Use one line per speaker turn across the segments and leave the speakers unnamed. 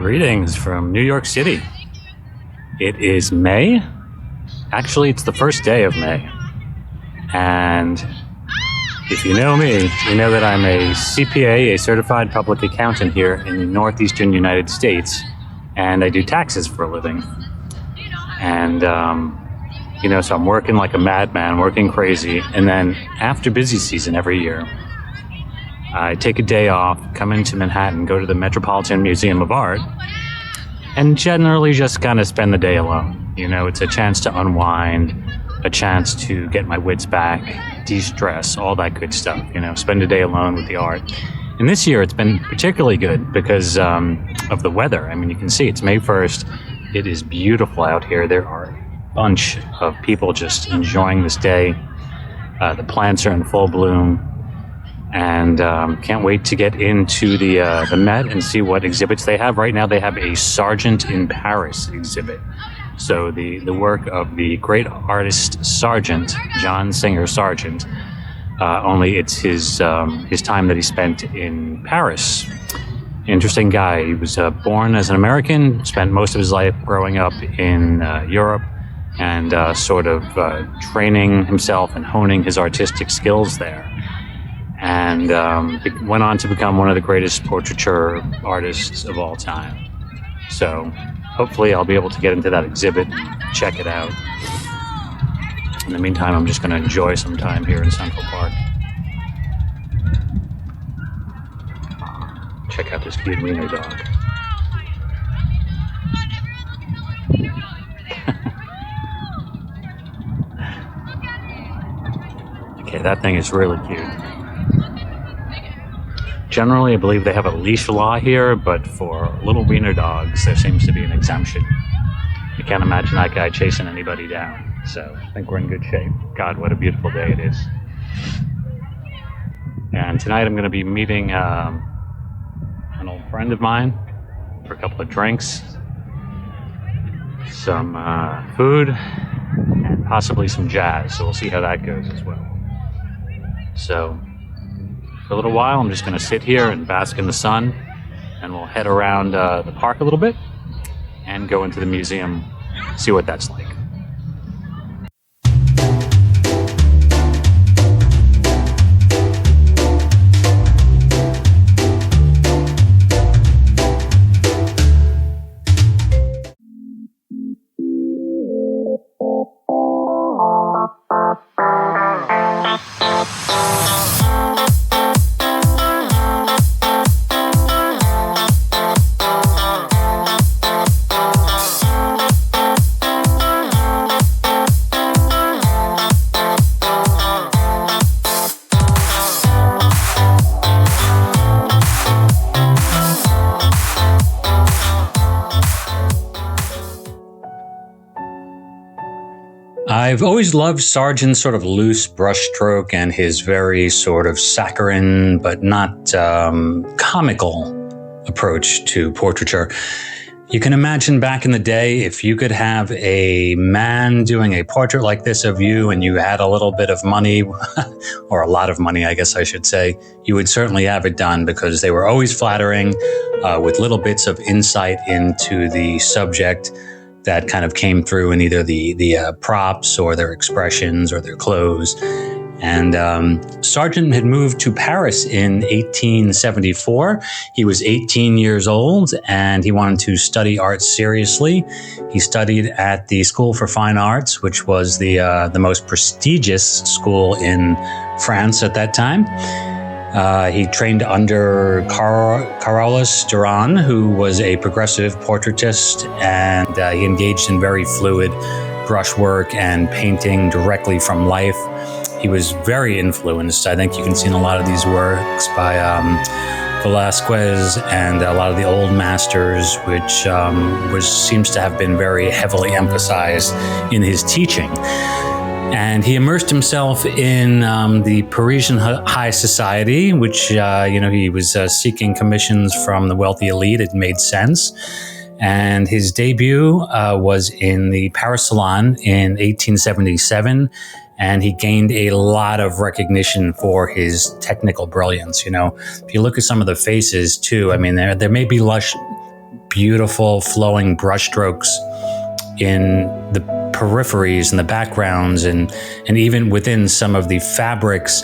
Greetings from New York City. It is May. Actually, it's the first day of May. And if you know me, you know that I'm a CPA, a certified public accountant here in the northeastern United States. And I do taxes for a living. And, so I'm working like a madman, working crazy. And then after busy season every year, I take a day off, come into Manhattan, go to the Metropolitan Museum of Art, and generally just kind of spend the day alone. It's a chance to unwind, a chance to get my wits back, de-stress, all that good stuff, spend a day alone with the art. And this year it's been particularly good because of the weather. I mean, you can see it's May 1st. It is beautiful out here. There are a bunch of people just enjoying this day. The plants are in full bloom. And can't wait to get into the Met and see what exhibits they have. Right now they have a Sargent in Paris exhibit. So the work of the great artist Sargent, John Singer Sargent, only it's his time that he spent in Paris. Interesting guy. He was born as an American, spent most of his life growing up in Europe and sort of training himself and honing his artistic skills there. And went on to become one of the greatest portraiture artists of all time. So hopefully I'll be able to get into that exhibit and check it out. In the meantime, I'm just going to enjoy some time here in Central Park. Check out this cute wiener dog. Okay, that thing is really cute. Generally, I believe they have a leash law here, but for little wiener dogs, there seems to be an exemption. I can't imagine that guy chasing anybody down. So I think we're in good shape. God, what a beautiful day it is. And tonight I'm going to be meeting an old friend of mine for a couple of drinks, some food, and possibly some jazz. So we'll see how that goes as well. So for a little while, I'm just going to sit here and bask in the sun, and we'll head around the park a little bit and go into the museum, see what that's like. I've always loved Sargent's sort of loose brushstroke and his very sort of saccharine but not comical approach to portraiture. You can imagine back in the day, if you could have a man doing a portrait like this of you and you had a little bit of money, or a lot of money, I guess I should say, you would certainly have it done because they were always flattering with little bits of insight into the subject that kind of came through in either the props or their expressions or their clothes. And Sargent had moved to Paris in 1874. He was 18 years old and he wanted to study art seriously. He studied at the School for Fine Arts, which was the most prestigious school in France at that time. He trained under Carolus Duran, who was a progressive portraitist, and he engaged in very fluid brushwork and painting directly from life. He was very influenced. I think you can see in a lot of these works by Velázquez and a lot of the old masters, which seems to have been very heavily emphasized in his teaching. And he immersed himself in the Parisian high society, which, he was seeking commissions from the wealthy elite. It made sense. And his debut was in the Paris Salon in 1877. And he gained a lot of recognition for his technical brilliance. If you look at some of the faces too, I mean, there may be beautiful flowing brushstrokes in the peripheries and the backgrounds and even within some of the fabrics.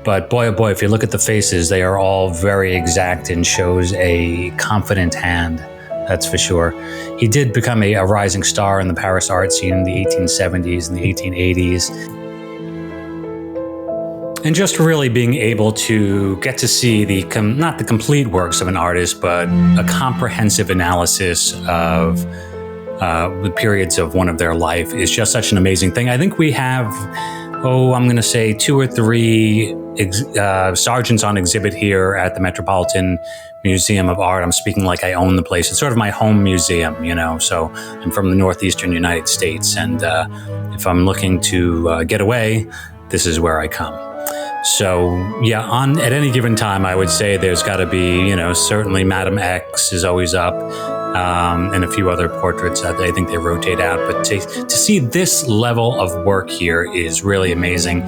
But boy, oh boy, if you look at the faces, they are all very exact and shows a confident hand, that's for sure. He did become a rising star in the Paris art scene in the 1870s and the 1880s. And just really being able to get to see not the complete works of an artist, but a comprehensive analysis of the periods of one of their life is just such an amazing thing. I think we have, I'm going to say 2 or 3 Sargents on exhibit here at the Metropolitan Museum of Art. I'm speaking like I own the place. It's sort of my home museum, you know, so I'm from the northeastern United States. And if I'm looking to get away, this is where I come. So yeah, at any given time, I would say there's got to be, you know, certainly Madame X is always up, and a few other portraits that I think they rotate out. But to see this level of work here is really amazing.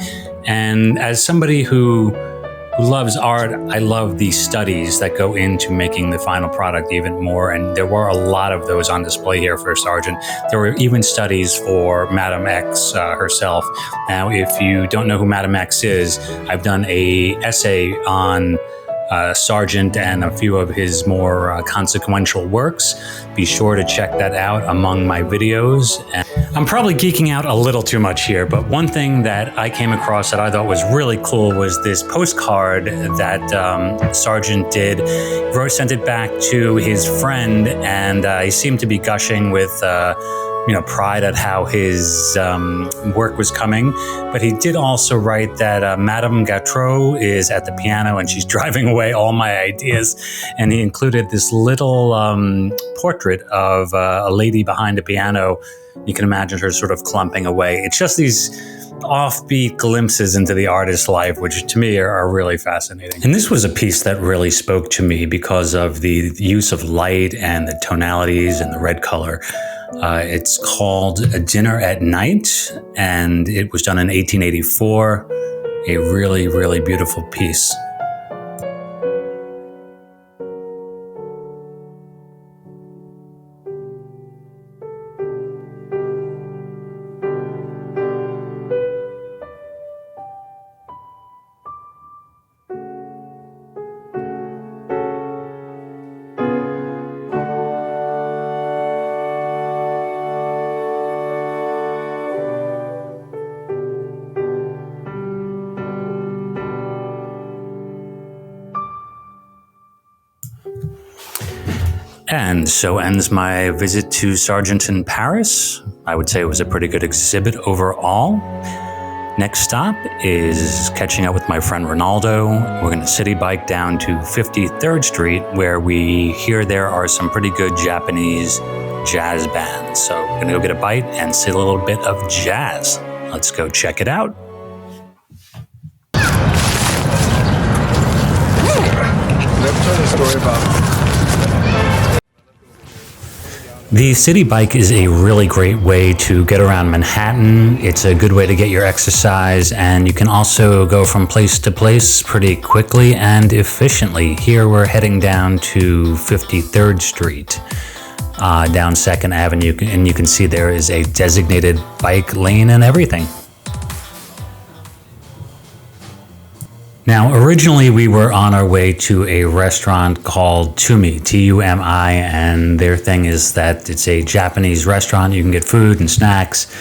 And as somebody who loves art, I love the studies that go into making the final product even more. And there were a lot of those on display here for Sargent. There were even studies for Madame X herself. Now, if you don't know who Madame X is, I've done an essay on Sargent and a few of his more consequential works. Be sure to check that out among my videos. And I'm probably geeking out a little too much here, but one thing that I came across that I thought was really cool was this postcard that Sargent did. Sent it back to his friend, and he seemed to be gushing with pride at how his work was coming. But he did also write that Madame Gautreau is at the piano and she's driving away all my ideas. And he included this little portrait of a lady behind a piano. You can imagine her sort of clumping away. It's just these offbeat glimpses into the artist's life, which to me are really fascinating. And this was a piece that really spoke to me because of the use of light and the tonalities and the red color. It's called A Dinner at Night, and it was done in 1884. A really, really beautiful piece. And so ends my visit to Sargent in Paris. I would say it was a pretty good exhibit overall. Next stop is catching up with my friend Ronaldo. We're going to Citi Bike down to 53rd Street, where we hear there are some pretty good Japanese jazz bands. So we're going to go get a bite and see a little bit of jazz. Let's go check it out.
Never told a story about.
The Citi Bike is a really great way to get around Manhattan. It's a good way to get your exercise, and you can also go from place to place pretty quickly and efficiently. Here we're heading down to 53rd Street, down 2nd Avenue, and you can see there is a designated bike lane and everything. Now, originally we were on our way to a restaurant called Tumi, T-U-M-I, and their thing is that it's a Japanese restaurant. You can get food and snacks,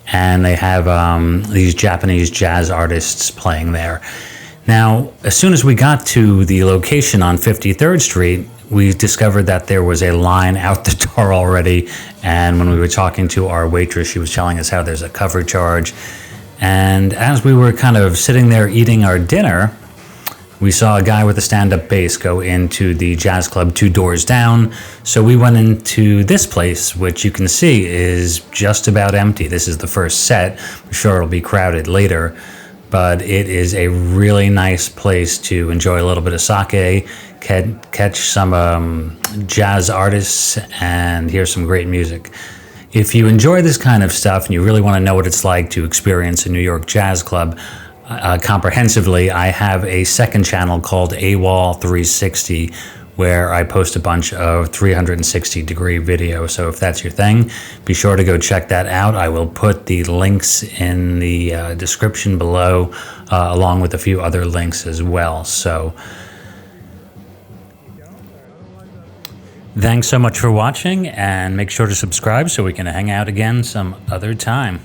and they have these Japanese jazz artists playing there. Now, as soon as we got to the location on 53rd Street, we discovered that there was a line out the door already, and when we were talking to our waitress, she was telling us how there's a cover charge. And as we were kind of sitting there eating our dinner, we saw a guy with a stand-up bass go into the jazz club 2 doors down. So we went into this place, which you can see is just about empty. This is the first set. I'm sure it'll be crowded later, but it is a really nice place to enjoy a little bit of sake, catch some jazz artists, and hear some great music. If you enjoy this kind of stuff and you really want to know what it's like to experience a New York jazz club comprehensively, I have a second channel called AWOL 360, where I post a bunch of 360-degree videos. So if that's your thing, be sure to go check that out. I will put the links in the description below, along with a few other links as well. So thanks so much for watching, and make sure to subscribe so we can hang out again some other time.